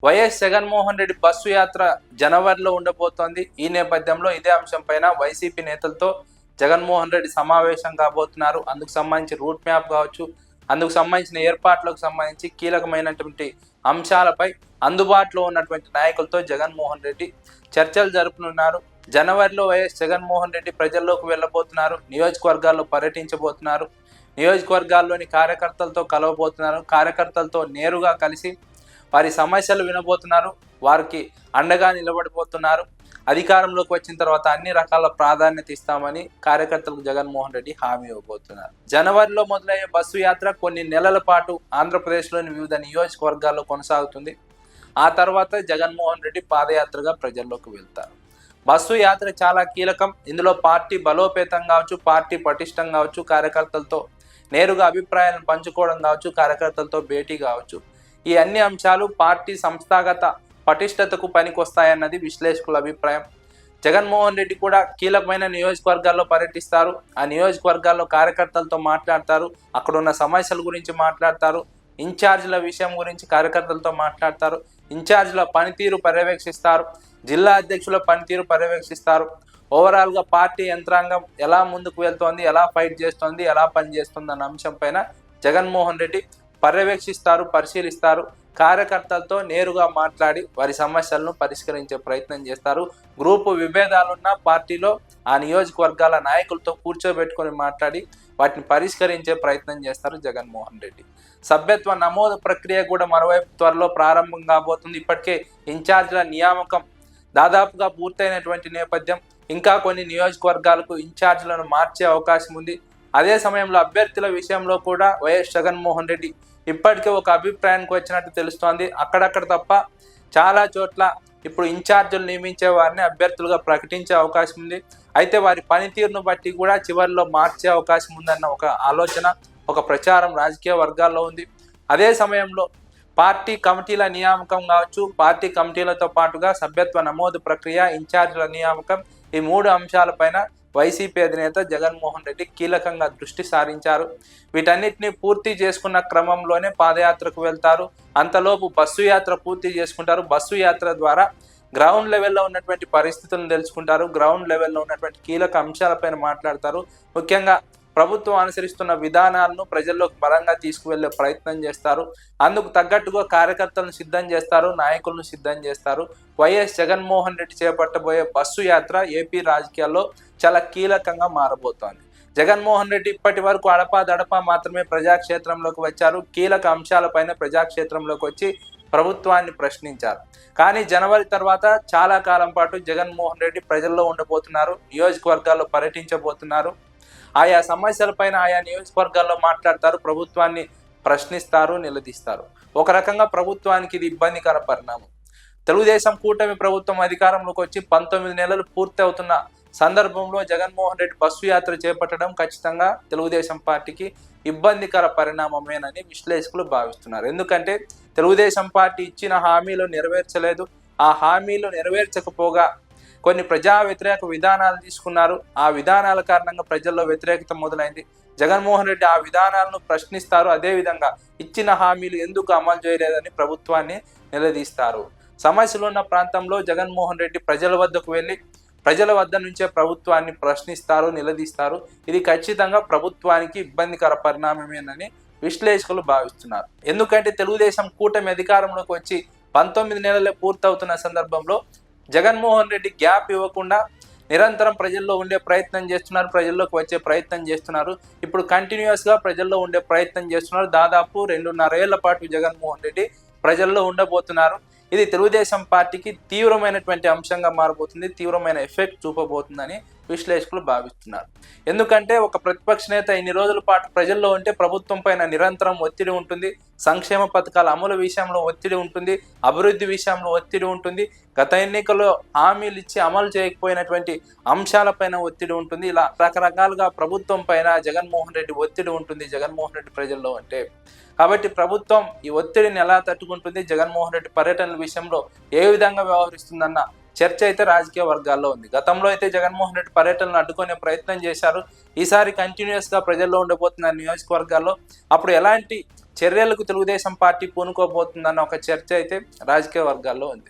YS Jaganmohan Reddy bus యాత్ర జనవరిలో ఉండబోతోంది. ఈ నేపథ్యంలో ఇదే అంశం పైన వైసీపీ నేతలతో జగన్మోహన్ రెడ్డి సమావేశం కాబోతున్నారు. అందుకు సంబంధించి రూట్ మ్యాప్ కావచ్చు, అందుకు సంబంధించిన ఏర్పాట్లకు సంబంధించి కీలకమైనటువంటి అంశాలపై అందుబాటులో ఉన్నటువంటి నాయకులతో జగన్మోహన్ రెడ్డి చర్చలు జరుపునున్నారు. జనవరిలో వైఎస్ జగన్మోహన్ రెడ్డి ప్రజల్లోకి వెళ్ళబోతున్నారు, నియోజకవర్గాల్లో పర్యటించబోతున్నారు, నియోజకవర్గాల్లోని కార్యకర్తలతో కలవబోతున్నారు, కార్యకర్తలతో నేరుగా కలిసి వారి సమస్యలు వినబోతున్నారు, వారికి అండగా నిలబడిపోతున్నారు. అధికారంలోకి వచ్చిన తర్వాత అన్ని రకాల ప్రాధాన్యత ఇస్తామని కార్యకర్తలకు జగన్మోహన్ రెడ్డి హామీ ఇవ్వబోతున్నారు. జనవరిలో మొదలయ్యే బస్సు యాత్ర కొన్ని నెలల పాటు ఆంధ్రప్రదేశ్లోని వివిధ నియోజకవర్గాల్లో కొనసాగుతుంది. ఆ తర్వాత జగన్మోహన్ రెడ్డి పాదయాత్రగా ప్రజల్లోకి వెళ్తారు. బస్సు యాత్ర చాలా కీలకం. ఇందులో పార్టీ బలోపేతం కావచ్చు, పార్టీ పటిష్టం కావచ్చు, కార్యకర్తలతో నేరుగా అభిప్రాయాలను పంచుకోవడం కావచ్చు, కార్యకర్తలతో భేటీ కావచ్చు, ఈ అన్ని అంశాలు పార్టీ సంస్థాగత పటిష్టతకు పనికొస్తాయన్నది విశ్లేషకుల అభిప్రాయం. జగన్మోహన్ రెడ్డి కూడా కీలకమైన నియోజకవర్గాల్లో పర్యటిస్తారు. ఆ నియోజకవర్గాల్లో కార్యకర్తలతో మాట్లాడతారు, అక్కడ ఉన్న సమస్యల గురించి మాట్లాడతారు, ఇన్ఛార్జీల విషయం గురించి కార్యకర్తలతో మాట్లాడతారు, ఇన్ఛార్జీల పనితీరు పర్యవేక్షిస్తారు, జిల్లా అధ్యక్షుల పనితీరు పర్యవేక్షిస్తారు. ఓవరాల్గా పార్టీ యంత్రాంగం ఎలా ముందుకు వెళ్తోంది, ఎలా ఫైట్ చేస్తోంది, ఎలా పనిచేస్తుంది అన్న అంశం పైన జగన్మోహన్ రెడ్డి పర్యవేక్షిస్తారు, పరిశీలిస్తారు. కార్యకర్తలతో నేరుగా మాట్లాడి వారి సమస్యలను పరిష్కరించే ప్రయత్నం చేస్తారు. గ్రూపు విభేదాలున్న పార్టీలో ఆ నియోజకవర్గాల నాయకులతో కూర్చోబెట్టుకొని మాట్లాడి వాటిని పరిష్కరించే ప్రయత్నం చేస్తారు జగన్మోహన్ రెడ్డి. సభ్యత్వ నమోదు ప్రక్రియ కూడా మరోవైపు త్వరలో ప్రారంభం కాబోతుంది. ఇప్పటికే ఇన్ఛార్జీల నియామకం దాదాపుగా పూర్తయినటువంటి నేపథ్యం. ఇంకా కొన్ని నియోజకవర్గాలకు ఇన్ఛార్జీలను మార్చే అవకాశం ఉంది. అదే సమయంలో అభ్యర్థుల విషయంలో కూడా వైఎస్ జగన్మోహన్ రెడ్డి ఇప్పటికే ఒక అభిప్రాయానికి వచ్చినట్టు తెలుస్తోంది. అక్కడక్కడ తప్ప చాలా చోట్ల ఇప్పుడు ఇన్ఛార్జీలు నియమించే వారిని అభ్యర్థులుగా ప్రకటించే అవకాశం ఉంది. అయితే వారి పనితీరును బట్టి కూడా చివరిలో మార్చే అవకాశం ఉందన్న ఒక ఆలోచన, ఒక ప్రచారం రాజకీయ వర్గాల్లో ఉంది. అదే సమయంలో పార్టీ కమిటీల నియామకం కావచ్చు, పార్టీ కమిటీలతో పాటుగా సభ్యత్వ నమోదు ప్రక్రియ, ఇన్ఛార్జీల నియామకం, ఈ మూడు అంశాలపైన వైసీపీ అధినేత జగన్మోహన్ రెడ్డి కీలకంగా దృష్టి సారించారు. వీటన్నిటిని పూర్తి చేసుకున్న క్రమంలోనే పాదయాత్రకు వెళ్తారు. అంతలోపు బస్సు యాత్ర పూర్తి చేసుకుంటారు. బస్సు యాత్ర ద్వారా గ్రౌండ్ లెవెల్లో ఉన్నటువంటి పరిస్థితులను తెలుసుకుంటారు, గ్రౌండ్ లెవెల్లో ఉన్నటువంటి కీలక అంశాలపైన మాట్లాడతారు. ముఖ్యంగా ప్రభుత్వం అనుసరిస్తున్న విధానాలను ప్రజల్లోకి బలంగా తీసుకువెళ్లే ప్రయత్నం చేస్తారు. అందుకు తగ్గట్టుగా కార్యకర్తలను సిద్ధం చేస్తారు, నాయకులను సిద్ధం చేస్తారు. వైఎస్ జగన్మోహన్ రెడ్డి చేపట్టబోయే బస్సు యాత్ర ఏపీ రాజకీయాల్లో చాలా కీలకంగా మారబోతోంది. జగన్మోహన్ రెడ్డి ఇప్పటి వరకు అడపాదడపా మాత్రమే ప్రజాక్షేత్రంలోకి వచ్చారు. కీలక అంశాలపైన ప్రజాక్షేత్రంలోకి వచ్చి ప్రభుత్వాన్ని ప్రశ్నించారు. కానీ జనవరి తర్వాత చాలా కాలం పాటు జగన్మోహన్ రెడ్డి ప్రజల్లో ఉండబోతున్నారు, నియోజకవర్గాల్లో పర్యటించబోతున్నారు. ఆయా సమస్యలపైన ఆయా నియోజకవర్గాల్లో మాట్లాడతారు, ప్రభుత్వాన్ని ప్రశ్నిస్తారు, నిలదీస్తారు. ఒక రకంగా ప్రభుత్వానికి ఇది ఇబ్బందికర పరిణామం. తెలుగుదేశం కూటమి ప్రభుత్వం అధికారంలోకి వచ్చి 19 నెలలు పూర్తి అవుతున్న సందర్భంలో జగన్మోహన్ రెడ్డి బస్సు యాత్ర చేపట్టడం ఖచ్చితంగా తెలుగుదేశం పార్టీకి ఇబ్బందికర పరిణామమేనని విశ్లేషకులు భావిస్తున్నారు. ఎందుకంటే తెలుగుదేశం పార్టీ ఇచ్చిన హామీలు నెరవేర్చలేదు. ఆ హామీలు నెరవేర్చకపోగా కొన్ని ప్రజా వ్యతిరేక విధానాలు తీసుకున్నారు. ఆ విధానాల కారణంగా ప్రజల్లో వ్యతిరేకత మొదలైంది. జగన్మోహన్ రెడ్డి ఆ విధానాలను ప్రశ్నిస్తారు. అదేవిధంగా ఇచ్చిన హామీలు ఎందుకు అమలు చేయలేదని ప్రభుత్వాన్ని నిలదీస్తారు. సమస్యలు ఉన్న ప్రాంతంలో జగన్మోహన్ రెడ్డి ప్రజల వద్దకు వెళ్ళి ప్రజల వద్ద నుంచే ప్రభుత్వాన్ని ప్రశ్నిస్తారు, నిలదీస్తారు. ఇది ఖచ్చితంగా ప్రభుత్వానికి ఇబ్బందికర పరిణామమేనని విశ్లేషకులు భావిస్తున్నారు. ఎందుకంటే తెలుగుదేశం కూటమి అధికారంలోకి వచ్చి 19 నెలలే పూర్తవుతున్న సందర్భంలో జగన్మోహన్ రెడ్డి గ్యాప్ ఇవ్వకుండా నిరంతరం ప్రజల్లో ఉండే ప్రయత్నం చేస్తున్నారు, ప్రజల్లోకి వచ్చే ప్రయత్నం చేస్తున్నారు. ఇప్పుడు కంటిన్యూస్గా ప్రజల్లో ఉండే ప్రయత్నం చేస్తున్నారు. దాదాపు 2.5 ఏళ్ల పాటు జగన్మోహన్ రెడ్డి ప్రజల్లో ఉండబోతున్నారు. ఇది తెలుగుదేశం పార్టీకి తీవ్రమైనటువంటి అంశంగా మారబోతుంది, తీవ్రమైన ఎఫెక్ట్ చూపబోతుందని విశ్లేషకులు భావిస్తున్నారు. ఎందుకంటే ఒక ప్రతిపక్ష నేత ఇన్ని రోజుల పాటు ప్రజల్లో ఉంటే ప్రభుత్వం పైన నిరంతరం ఒత్తిడి ఉంటుంది, సంక్షేమ పథకాల అమలు విషయంలో ఒత్తిడి ఉంటుంది, అభివృద్ధి విషయంలో ఒత్తిడి ఉంటుంది, గత ఎన్నికల్లో హామీలు ఇచ్చి అమలు చేయకపోయినటువంటి అంశాలపైన ఒత్తిడి ఉంటుంది. ఇలా రకరకాలుగా ప్రభుత్వం పైన జగన్మోహన్ రెడ్డి ఒత్తిడి ఉంటుంది జగన్మోహన్ రెడ్డి ప్రజల్లో అంటే. కాబట్టి ప్రభుత్వం ఈ ఒత్తిడిని ఎలా తట్టుకుంటుంది, జగన్మోహన్ రెడ్డి పర్యటనల విషయంలో ఏ విధంగా వ్యవహరిస్తుందన్న చర్చ అయితే రాజకీయ వర్గాల్లో ఉంది. గతంలో అయితే జగన్మోహన్ రెడ్డి పర్యటనలు అడ్డుకునే ప్రయత్నం చేశారు. ఈసారి కంటిన్యూస్గా ప్రజల్లో ఉండబోతున్న నియోజకవర్గాల్లో అప్పుడు ఎలాంటి చర్యలకు తెలుగుదేశం పార్టీ పూనుకోబోతుందన్న ఒక చర్చ అయితే రాజకీయ వర్గాల్లో ఉంది.